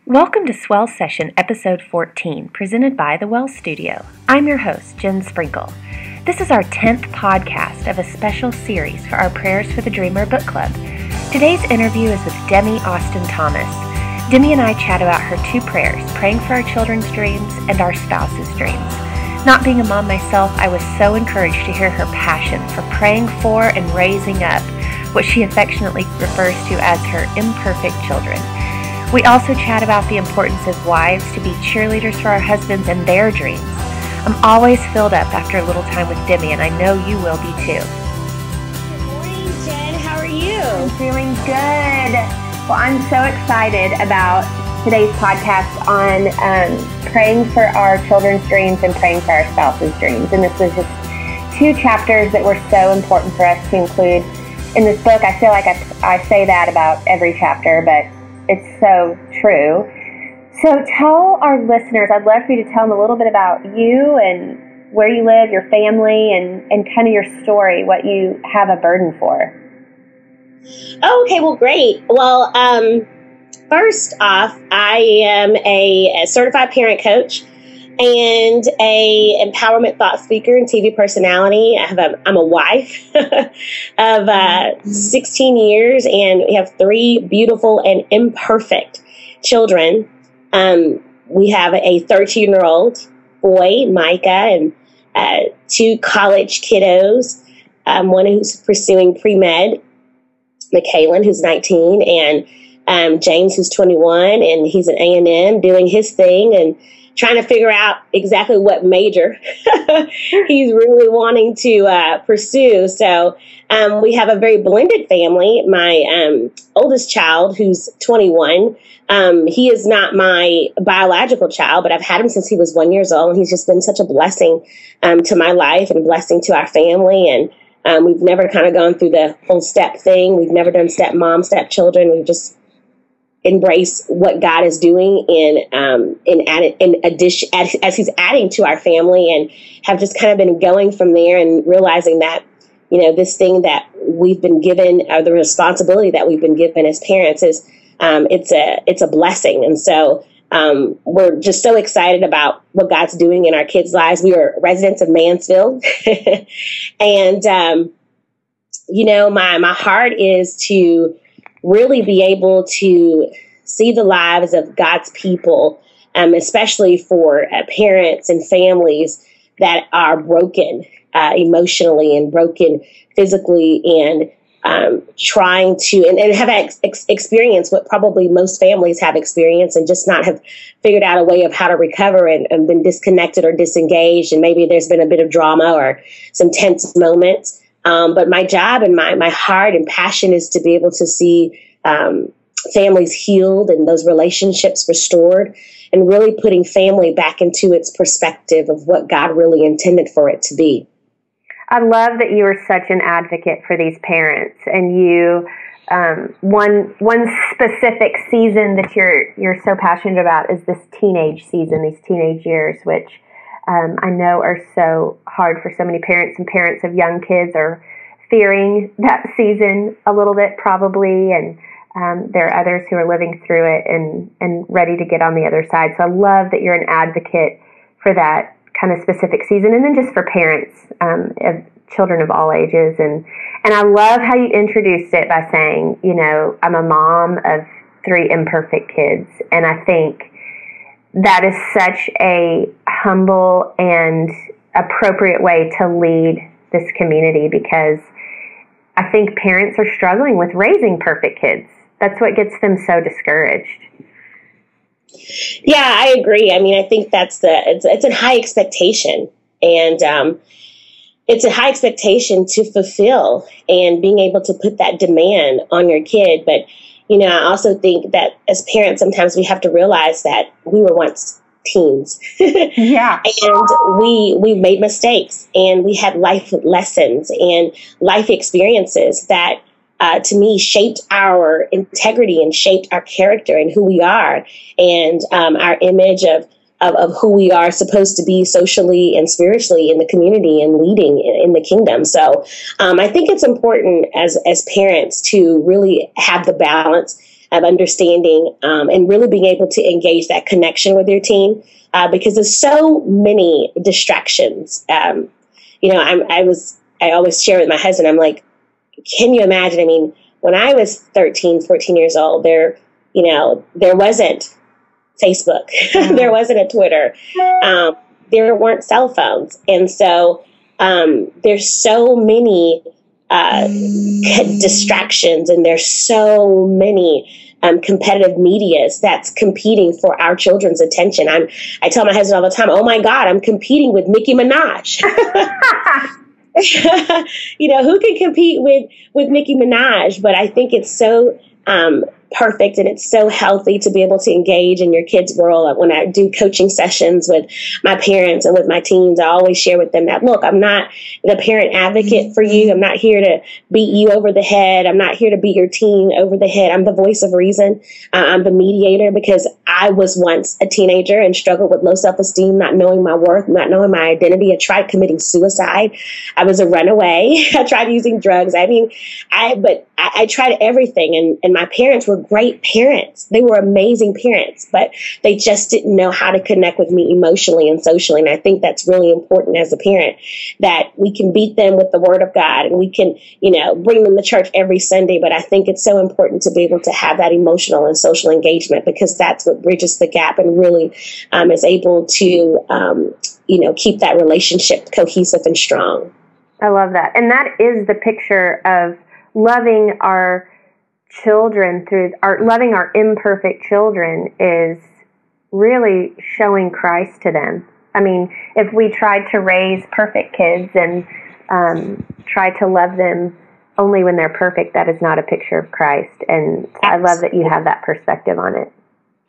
Welcome to Swell Session, Episode 14, presented by The Well Studio. I'm your host, Jen Sprinkle. This is our 10th podcast of a special series for our Prayers for the Dreamer book club. Today's interview is with Demi Austin-Thomas. Demi and I chat about her two prayers, praying for our children's dreams and our spouse's dreams. Not being a mom myself, I was so encouraged to hear her passion for praying for and raising up what she affectionately refers to as her imperfect children. We also chat about the importance as wives to be cheerleaders for our husbands and their dreams. I'm always filled up after a little time with Demi, and I know you will be too. Good morning, Jen. How are you? I'm feeling good. Well, I'm so excited about today's podcast on praying for our children's dreams and praying for our spouse's dreams. And this was just two chapters that were so important for us to include in this book. I feel like I say that about every chapter, but it's so true. So tell our listeners, I'd love for you to tell them a little bit about you and where you live, your family, and kind of your story, what you have a burden for. Oh, okay, well, great. Well, first off, I am a certified parent coach and a empowerment thought speaker and TV personality. I'm a wife of 16 years, and we have three beautiful and imperfect children. We have a 13-year-old boy, Micah, and two college kiddos, one who's pursuing pre-med, McKaylin, who's 19, and James, who's 21, and he's at A&M doing his thing and trying to figure out exactly what major he's really wanting to pursue. So we have a very blended family. My oldest child, who's 21, he is not my biological child, but I've had him since he was 1 year old, and he's just been such a blessing to my life and a blessing to our family. And we've never kind of gone through the whole step thing. We've never done step mom, step children. We've just embrace what God is doing in addition as He's adding to our family, and have just kind of been going from there and realizing that, you know, this thing that we've been given, or the responsibility that we've been given as parents, is it's a blessing. And so we're just so excited about what God's doing in our kids' lives. We are residents of Mansfield, and you know, my heart is to really be able to see the lives of God's people, especially for parents and families that are broken emotionally and broken physically, and trying to and have experienced what probably most families have experienced, and just not have figured out a way of how to recover, and been disconnected or disengaged, and maybe there's been a bit of drama or some tense moments. But my job and my heart and passion is to be able to see families healed and those relationships restored, and really putting family back into its perspective of what God really intended for it to be. I love that you are such an advocate for these parents, and you one specific season that you're so passionate about is this teenage season, these teenage years, which I know are so hard for so many parents, and parents of young kids are fearing that season a little bit probably, and there are others who are living through it and ready to get on the other side. So I love that you're an advocate for that kind of specific season, and then just for parents of children of all ages. And I love how you introduced it by saying, you know, I'm a mom of three imperfect kids, and I think that is such a humble and appropriate way to lead this community, because I think parents are struggling with raising perfect kids. That's what gets them so discouraged. Yeah, I agree. I mean, I think it's a high expectation, and it's a high expectation to fulfill, and being able to put that demand on your kid. But you know, I also think that as parents, sometimes we have to realize that we were once teens. Yeah. And we made mistakes, and we had life lessons and life experiences that, to me, shaped our integrity and shaped our character and who we are, and our image of who we are supposed to be socially and spiritually in the community and leading in the kingdom. So I think it's important as parents to really have the balance of understanding and really being able to engage that connection with your teen, because there's so many distractions. I always share with my husband, I'm like, can you imagine? I mean, when I was 13, 14 years old, there wasn't Facebook. There wasn't a Twitter. There weren't cell phones. And so there's so many distractions, and there's so many competitive medias that's competing for our children's attention. I tell my husband all the time, oh my God, I'm competing with Nicki Minaj. Who can compete with Nicki Minaj? But I think it's so perfect, and it's so healthy to be able to engage in your kids' world. When I do coaching sessions with my parents and with my teens, I always share with them that, look, I'm not the parent advocate for you. I'm not here to beat you over the head. I'm not here to beat your teen over the head. I'm the voice of reason. I'm the mediator, because I was once a teenager and struggled with low self-esteem, not knowing my worth, not knowing my identity. I tried committing suicide. I was a runaway. I tried using drugs. I tried everything, and my parents were great parents. They were amazing parents, but they just didn't know how to connect with me emotionally and socially. And I think that's really important as a parent, that we can beat them with the word of God, and we can, bring them to church every Sunday. But I think it's so important to be able to have that emotional and social engagement, because that's what bridges the gap and really is able to, keep that relationship cohesive and strong. I love that. And that is the picture of loving our children loving our imperfect children, is really showing Christ to them. I mean, if we tried to raise perfect kids and try to love them only when they're perfect, that is not a picture of Christ. And I love that you have that perspective on it.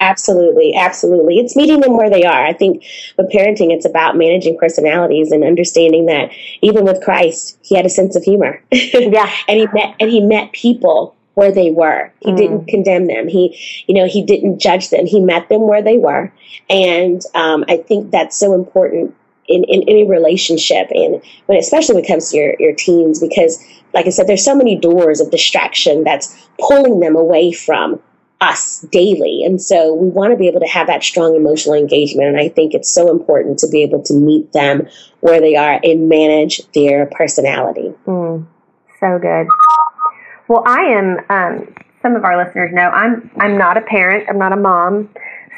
Absolutely. Absolutely. It's meeting them where they are. I think with parenting, it's about managing personalities and understanding that even with Christ, he had a sense of humor. Yeah. and he met people where they were. He didn't condemn them. He didn't judge them. He met them where they were. And I think that's so important in any relationship, and especially when it comes to your teens, because like I said, there's so many doors of distraction that's pulling them away from us daily. And so we want to be able to have that strong emotional engagement. And I think it's so important to be able to meet them where they are and manage their personality. So good. Well, I am, some of our listeners know, I'm not a parent. I'm not a mom.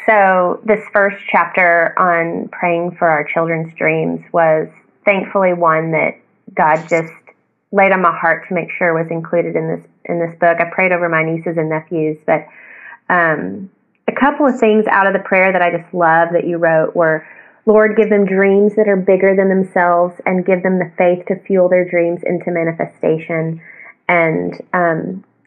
So this first chapter on praying for our children's dreams was thankfully one that God just laid on my heart to make sure was included in this book. I prayed over my nieces and nephews, but a couple of things out of the prayer that I just love that you wrote were, Lord, give them dreams that are bigger than themselves, and give them the faith to fuel their dreams into manifestation. And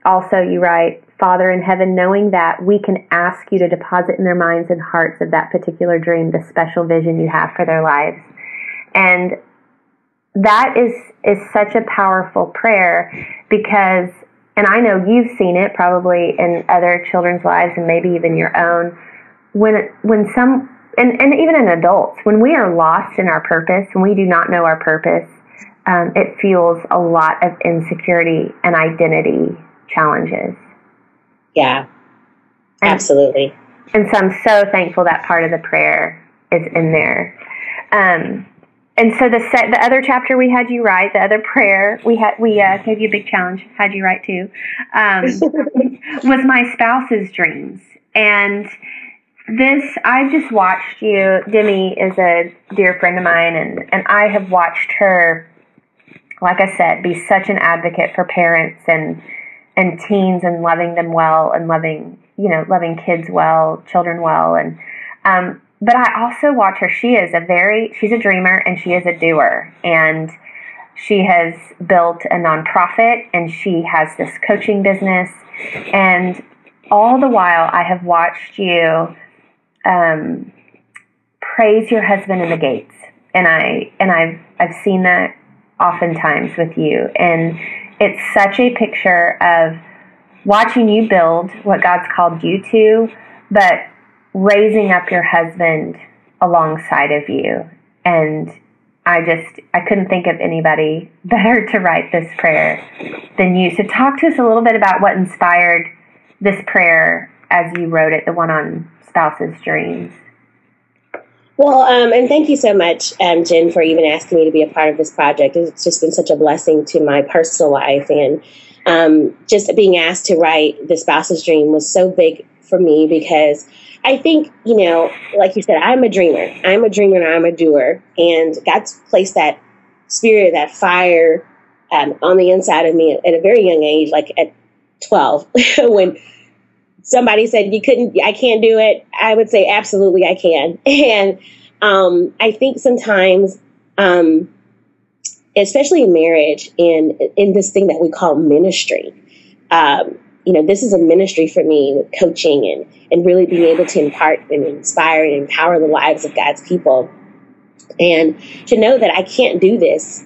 also you write, Father in heaven, knowing that we can ask you to deposit in their minds and hearts of that particular dream the special vision you have for their lives. And that is such a powerful prayer, because, and I know you've seen it probably in other children's lives and maybe even your own, and even in adults, when we are lost in our purpose, when we do not know our purpose, it fuels a lot of insecurity and identity challenges. Yeah, absolutely. And so I'm so thankful that part of the prayer is in there. And so the other chapter we had you write, the other prayer we gave you a big challenge, had you write too, was my spouse's dreams. And I've just watched you. Demi is a dear friend of mine, and I have watched her, like I said, be such an advocate for parents and teens, and loving them well, and loving kids well, children well. And, but I also watch her. She's a dreamer, and she is a doer. And she has built a nonprofit, and she has this coaching business. And all the while I have watched you, praise your husband in the gates. And I've seen that oftentimes with you. And it's such a picture of watching you build what God's called you to, but raising up your husband alongside of you. And I couldn't think of anybody better to write this prayer than you. So talk to us a little bit about what inspired this prayer as you wrote it, the one on spouses' dreams? Well, and thank you so much, Jen, for even asking me to be a part of this project. It's just been such a blessing to my personal life. And just being asked to write the spouse's dream was so big for me because I think, like you said, I'm a dreamer. I'm a dreamer and I'm a doer. And God's placed that spirit, that fire on the inside of me at a very young age, like at 12, when somebody said I can't do it, I would say, absolutely, I can. And I think sometimes, especially in marriage and in this thing that we call ministry, this is a ministry for me with coaching and really being able to impart and inspire and empower the lives of God's people. And to know that I can't do this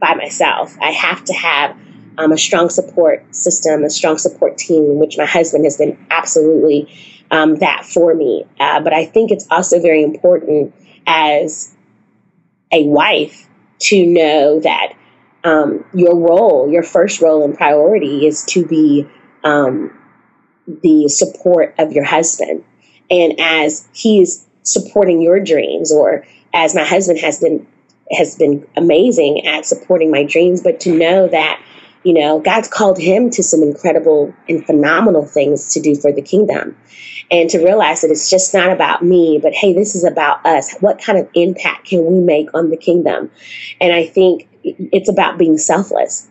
by myself. I have to have a strong support system, a strong support team, which my husband has been absolutely that for me. But I think it's also very important as a wife to know that your first role and priority is to be the support of your husband. And as he is supporting your dreams, or as my husband has been amazing at supporting my dreams, but to know that God's called him to some incredible and phenomenal things to do for the kingdom. And to realize that it's just not about me, but hey, this is about us. What kind of impact can we make on the kingdom? And I think it's about being selfless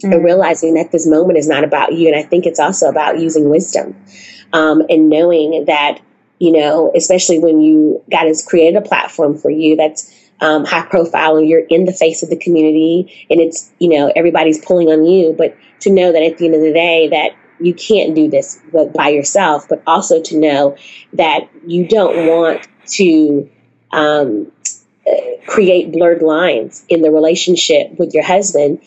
and realizing that this moment is not about you. And I think it's also about using wisdom and knowing that, especially when God has created a platform for you that's high profile and you're in the face of the community and it's, everybody's pulling on you, but to know that at the end of the day that you can't do this by yourself, but also to know that you don't want to create blurred lines in the relationship with your husband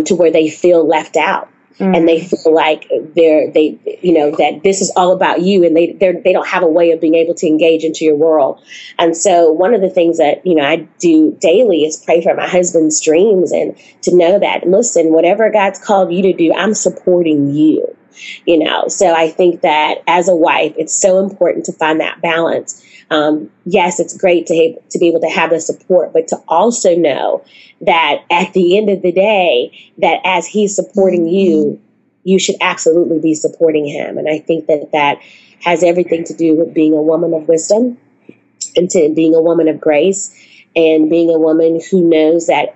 to where they feel left out. And they feel like that this is all about you, and they don't have a way of being able to engage into your world. And so one of the things that I do daily is pray for my husband's dreams, and to know that, listen, whatever God's called you to do, I'm supporting you. So I think that as a wife, it's so important to find that balance. Yes, it's great to be able to have the support, but to also know that at the end of the day, that as he's supporting you, you should absolutely be supporting him. And I think that has everything to do with being a woman of wisdom and to being a woman of grace and being a woman who knows that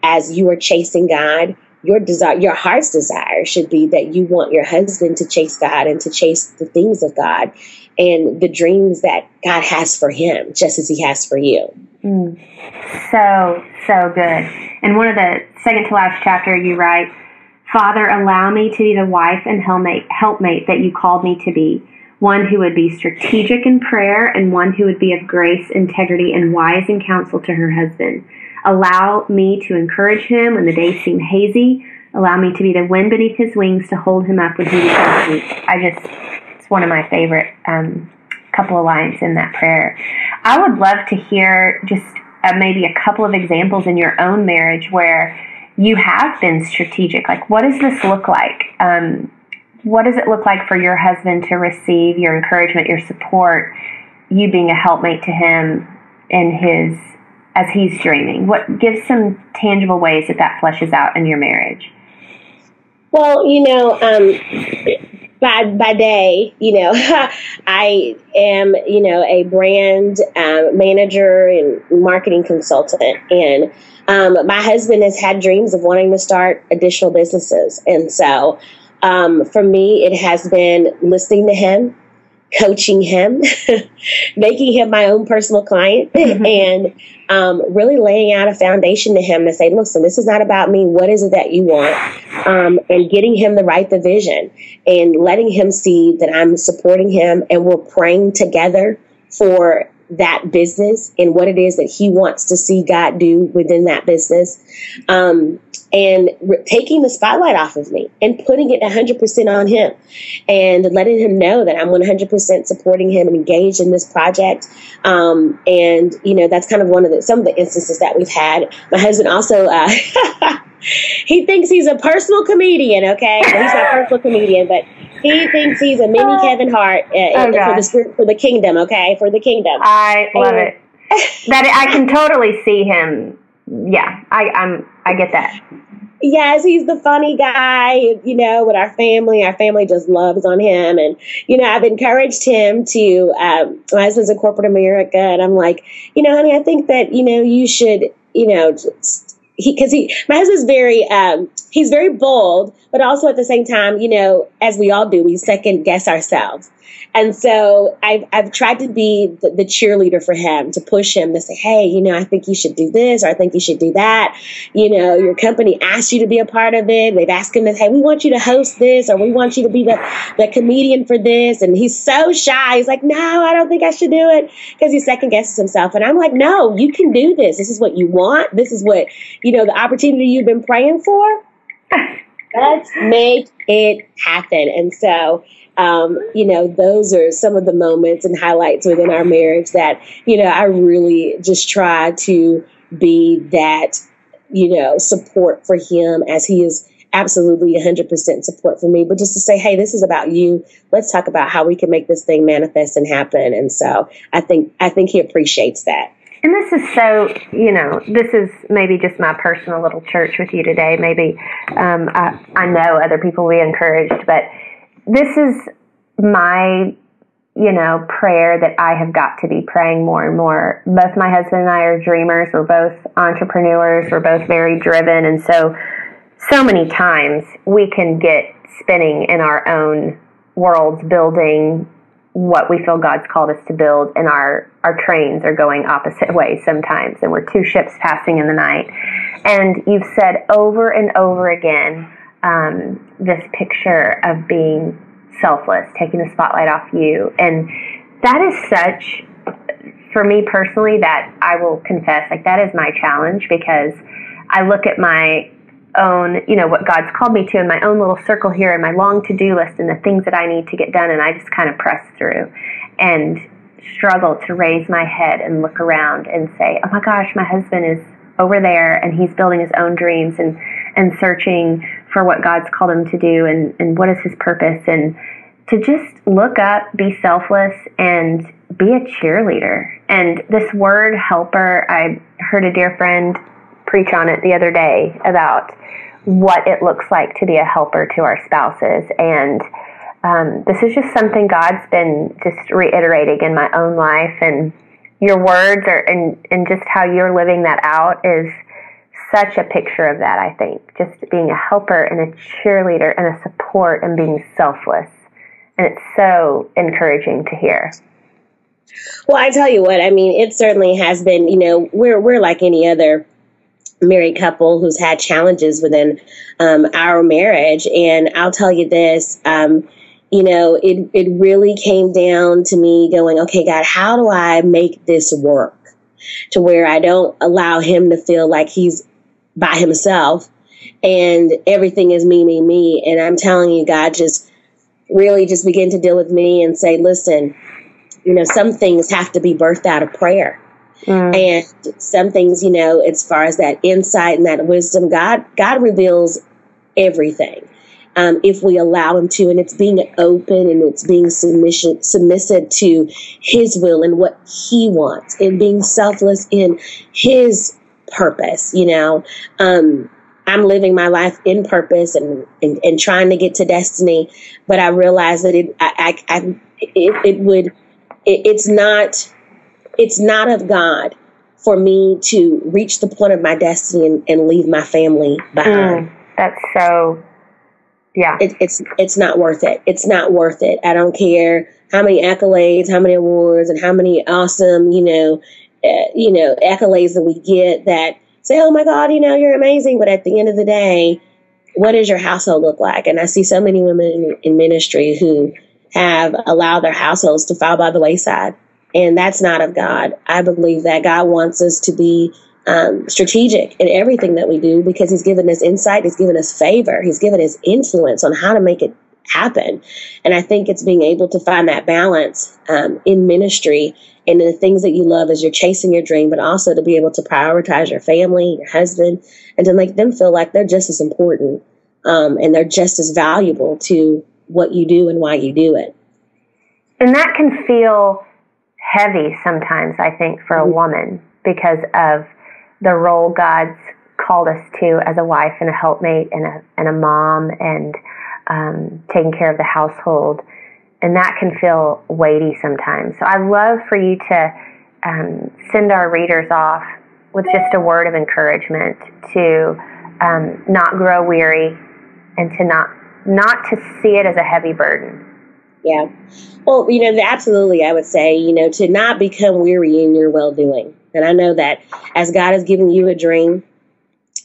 as you are chasing God, your heart's desire should be that you want your husband to chase God and to chase the things of God and the dreams that God has for him, just as he has for you. So good. And one of the second to last chapter, you write, Father, allow me to be the wife and helpmate that you called me to be, one who would be strategic in prayer and one who would be of grace, integrity, and wise in counsel to her husband. Allow me to encourage him when the days seem hazy. Allow me to be the wind beneath his wings to hold him up when he becomes weak. It's one of my favorite couple of lines in that prayer. I would love to hear just maybe a couple of examples in your own marriage where you have been strategic. Like, what does this look like? What does it look like for your husband to receive your encouragement, your support, you being a helpmate to him as he's dreaming? What gives some tangible ways that fleshes out in your marriage? Well, by day, I am, a brand manager and marketing consultant. And my husband has had dreams of wanting to start additional businesses. And so for me, it has been listening to him, coaching him, making him my own personal client, and really laying out a foundation to him to say, listen, this is not about me. What is it that you want? And getting him to write the vision and letting him see that I'm supporting him and we're praying together for that business and what it is that he wants to see God do within that business. and taking the spotlight off of me and putting it 100% on him and letting him know that I'm 100% supporting him and engaged in this project. And, you know, that's kind of some of the instances that we've had. My husband also, he thinks he's a personal comedian, okay? Well, he's not a personal comedian, but he thinks he's a mini Kevin Hart for the kingdom, okay? For the kingdom. I love it. That I can totally see him. Yeah, I get that. Yes, he's the funny guy, you know, with our family. Our family just loves on him. And, you know, I've encouraged him to, my husband's in corporate America, and I'm like, you know, honey, I think that, you know, you should, you know, my husband's he's very bold, but also at the same time, you know, as we all do, we second guess ourselves. And so I've tried to be the cheerleader for him, to push him to say, hey, you know, I think you should do this, or I think you should do that. You know, your company asked you to be a part of it. They've asked him, hey, we want you to host this, or we want you to be the comedian for this. And he's so shy. He's like, no, I don't think I should do it, because he second guesses himself. And I'm like, no, you can do this. This is what you want. This is what, you know, the opportunity you've been praying for. Let's make it happen. And so, you know, those are some of the moments and highlights within our marriage that, you know, I really just try to be that, you know, support for him, as he is absolutely 100% support for me. But just to say, hey, this is about you. Let's talk about how we can make this thing manifest and happen. And so I think he appreciates that. And this is so, you know, this is maybe just my personal little church with you today. Maybe I know other people will be encouraged, but this is my, you know, prayer that I have got to be praying more and more. Both my husband and I are dreamers. We're both entrepreneurs. We're both very driven. And so many times we can get spinning in our own worlds, building what we feel God's called us to build, and our trains are going opposite ways sometimes, and we're two ships passing in the night. And you've said over and over again this picture of being selfless, taking the spotlight off you. And that is such, for me personally, that I will confess, like, that is my challenge, because I look at my own, you know, what God's called me to in my own little circle here, and my long to-do list, and the things that I need to get done, and I just kind of press through and struggle to raise my head and look around and say, oh my gosh, my husband is over there, and he's building his own dreams and searching for what God's called him to do, and what is his purpose, and to just look up, be selfless, and be a cheerleader. And this word helper, I heard a dear friend preach on it the other day about what it looks like to be a helper to our spouses. And this is just something God's been just reiterating in my own life. And your words are, and just how you're living that out is such a picture of that, I think. Just being a helper and a cheerleader and a support and being selfless. And it's so encouraging to hear. Well, I tell you what, I mean, it certainly has been, you know, we're like any other married couple who's had challenges within our marriage. And I'll tell you this, you know, it really came down to me going, okay, God, how do I make this work to where I don't allow him to feel like he's by himself and everything is me. And I'm telling you, God just really just begin to deal with me and say, listen, you know, some things have to be birthed out of prayer. And some things, you know, as far as that insight and that wisdom, God reveals everything if we allow him to. And it's being open, and it's being submissive to his will and what he wants, and being selfless in his purpose. You know, I'm living my life in purpose and trying to get to destiny. But I realize that it's not of God for me to reach the point of my destiny and leave my family behind. That's so, yeah. It's not worth it. It's not worth it. I don't care how many accolades, how many awards, and how many awesome, accolades that we get that say, oh my God, you know, you're amazing. But at the end of the day, what does your household look like? And I see so many women in ministry who have allowed their households to fall by the wayside. And that's not of God. I believe that God wants us to be strategic in everything that we do, because he's given us insight, he's given us favor, he's given us influence on how to make it happen. And I think it's being able to find that balance in ministry and in the things that you love as you're chasing your dream, but also to be able to prioritize your family, your husband, and to make them feel like they're just as important and they're just as valuable to what you do and why you do it. And that can feel heavy sometimes, I think, for a woman, because of the role God's called us to as a wife and a helpmate and a mom, and taking care of the household. And that can feel weighty sometimes. So I'd love for you to send our readers off with just a word of encouragement to not grow weary and to not to see it as a heavy burden. Yeah. Well, absolutely, I would say, to not become weary in your well-doing. And I know that as God has given you a dream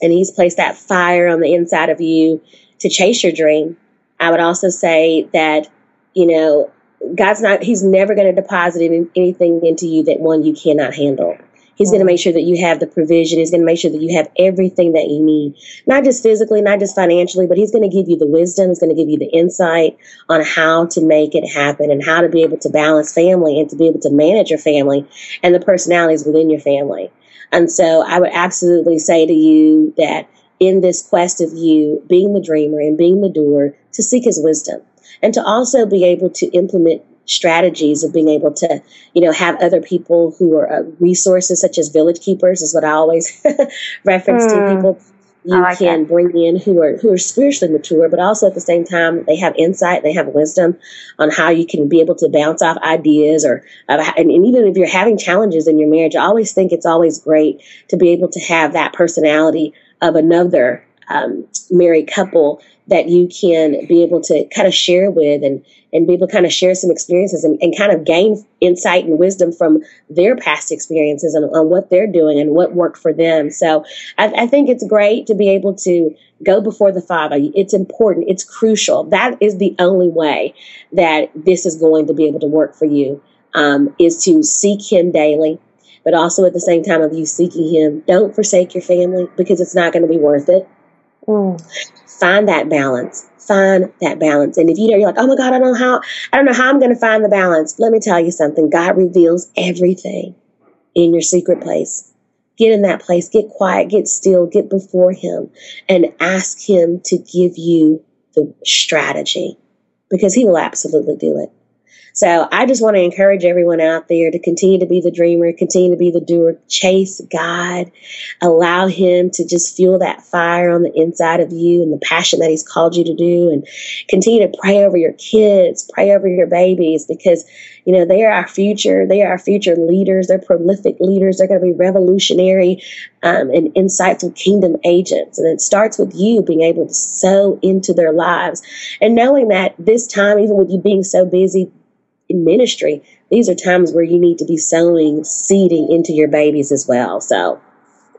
and he's placed that fire on the inside of you to chase your dream, I would also say that, he's never going to deposit anything into you that, one, you cannot handle. He's going to make sure that you have the provision. He's going to make sure that you have everything that you need, not just physically, not just financially, but he's going to give you the wisdom. He's going to give you the insight on how to make it happen and how to be able to balance family and to be able to manage your family and the personalities within your family. And so I would absolutely say to you that in this quest of you being the dreamer and being the doer, to seek his wisdom and to also be able to implement strategies of being able to, have other people who are resources, such as village keepers is what I always reference to people you can bring in who are spiritually mature, but also at the same time, they have insight, they have wisdom on how you can be able to bounce off ideas and even if you're having challenges in your marriage, I always think it's always great to be able to have that personality of another married couple that you can be able to kind of share with and be able to kind of share some experiences and kind of gain insight and wisdom from their past experiences and on what they're doing and what worked for them. So I think it's great to be able to go before the Father. It's important. It's crucial. That is the only way that this is going to be able to work for you, is to seek him daily. But also at the same time of you seeking him, don't forsake your family, because it's not going to be worth it. Find that balance. Find that balance. And if you're like, oh my God, I don't know how I'm going to find the balance. Let me tell you something. God reveals everything in your secret place. Get in that place. Get quiet. Get still. Get before him and ask him to give you the strategy, because he will absolutely do it. So I just want to encourage everyone out there to continue to be the dreamer, continue to be the doer, chase God, allow him to just fuel that fire on the inside of you and the passion that he's called you to do, and continue to pray over your kids, pray over your babies, because, they are our future. They are our future leaders. They're prolific leaders. They're going to be revolutionary and insightful kingdom agents. And it starts with you being able to sow into their lives and knowing that this time, even with you being so busy in ministry, these are times where you need to be sowing, seeding into your babies as well. So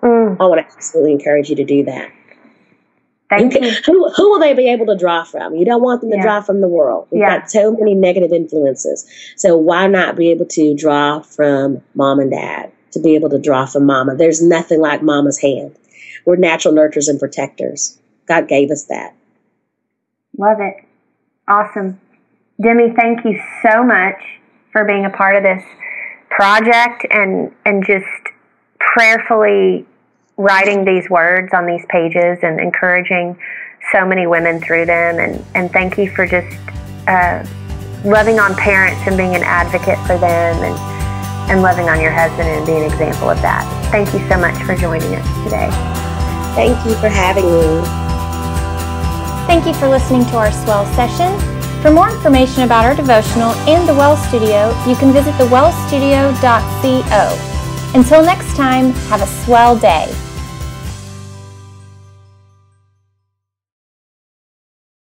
I want to absolutely encourage you to do that. Thank you. Who will they be able to draw from? You don't want them to draw from the world. We've got so many negative influences. So why not be able to draw from mom and dad, to be able to draw from mama? There's nothing like mama's hand. We're natural nurturers and protectors. God gave us that. Love it. Awesome. Demi, thank you so much for being a part of this project and just prayerfully writing these words on these pages and encouraging so many women through them. And thank you for just loving on parents and being an advocate for them and loving on your husband and being an example of that. Thank you so much for joining us today. Thank you for having me. Thank you for listening to our Swell Session. For more information about our devotional and the Well Studio, you can visit thewellstudio.co. Until next time, have a swell day.